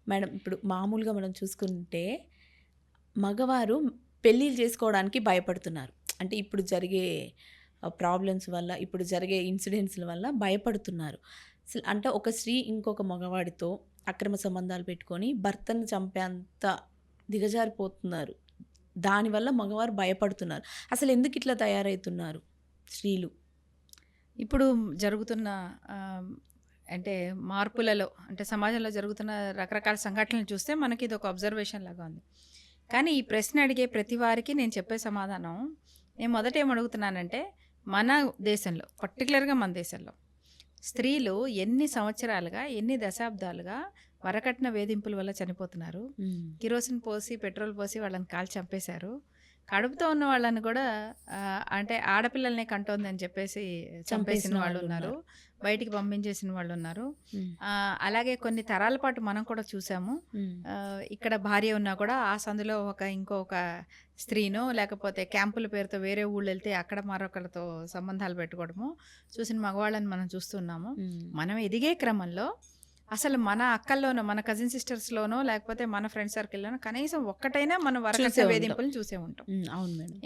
Madam ఇప్పుడు మామూలుగా మనం చూసుకుంటే మగవారు పెళ్ళిళ్ళు చేసుకోవడానికి భయపడుతున్నారు. అంటే ఇప్పుడు జరిగే ప్రాబ్లమ్స్ వల్ల, ఇప్పుడు జరిగే ఇన్సిడెంట్స్‌ల వల్ల భయపడుతున్నారు. అంటే ఒక స్త్రీ ఇంకొక మగవాడితో అక్రమ సంబంధాలు పెట్టుకొని భర్తను చంపేంత దిగజారిపోతున్నారు. దానివల్ల మగవారు భయపడుతున్నారు. అసలు ఎందుకు ఇట్లా తయారవుతున్నారు స్త్రీలు? ఇప్పుడు జరుగుతున్న ఆహ్, అంటే మార్పులలో అంటే సమాజంలో జరుగుతున్న రకరకాల సంఘటనలు చూస్తే మనకి ఇది ఒక అబ్జర్వేషన్ లాగా ఉంది. కానీ ఈ ప్రశ్న అడిగే ప్రతి వారికి నేను చెప్పే సమాధానం, నేను మొదట ఏమడుగుతున్నానంటే, మన దేశంలో పర్టికులర్‌గా మన దేశంలో స్త్రీలు ఎన్ని సంవత్సరాలుగా, ఎన్ని దశాబ్దాలుగా వరకట్న వేధింపుల వల్ల చనిపోతున్నారు. కిరోసిన్ పోసి, పెట్రోల్ పోసి వాళ్ళని కాల్చి చంపేశారు. కడుపుతో ఉన్న వాళ్ళని కూడా అంటే ఆడపిల్లల్ని కంటోందని చెప్పేసి చంపేసిన వాళ్ళు ఉన్నారు. బయటికి పంపించేసిన వాళ్ళు ఉన్నారు. అలాగే కొన్ని తరాల పాటు మనం కూడా చూసాము. ఇక్కడ భార్య ఉన్నా కూడా ఆ సందులో ఇంకొక స్త్రీనో లేకపోతే క్యాంపుల పేరుతో వేరే ఊళ్ళు వెళ్తే అక్కడ మరొకరితో సంబంధాలు పెట్టుకోవడము చూసిన మగవాళ్ళని మనం చూస్తున్నాము. మనం ఎదిగే క్రమంలో అసలు మన అక్కల్లోనో, మన కజిన్ సిస్టర్స్‌లోనో లేకపోతే మన ఫ్రెండ్ సర్కిల్‌లోనో కనీసం ఒక్కటైనా మనం వరకట్న వేధింపులను చూసే ఉంటాం. అవును మేడం.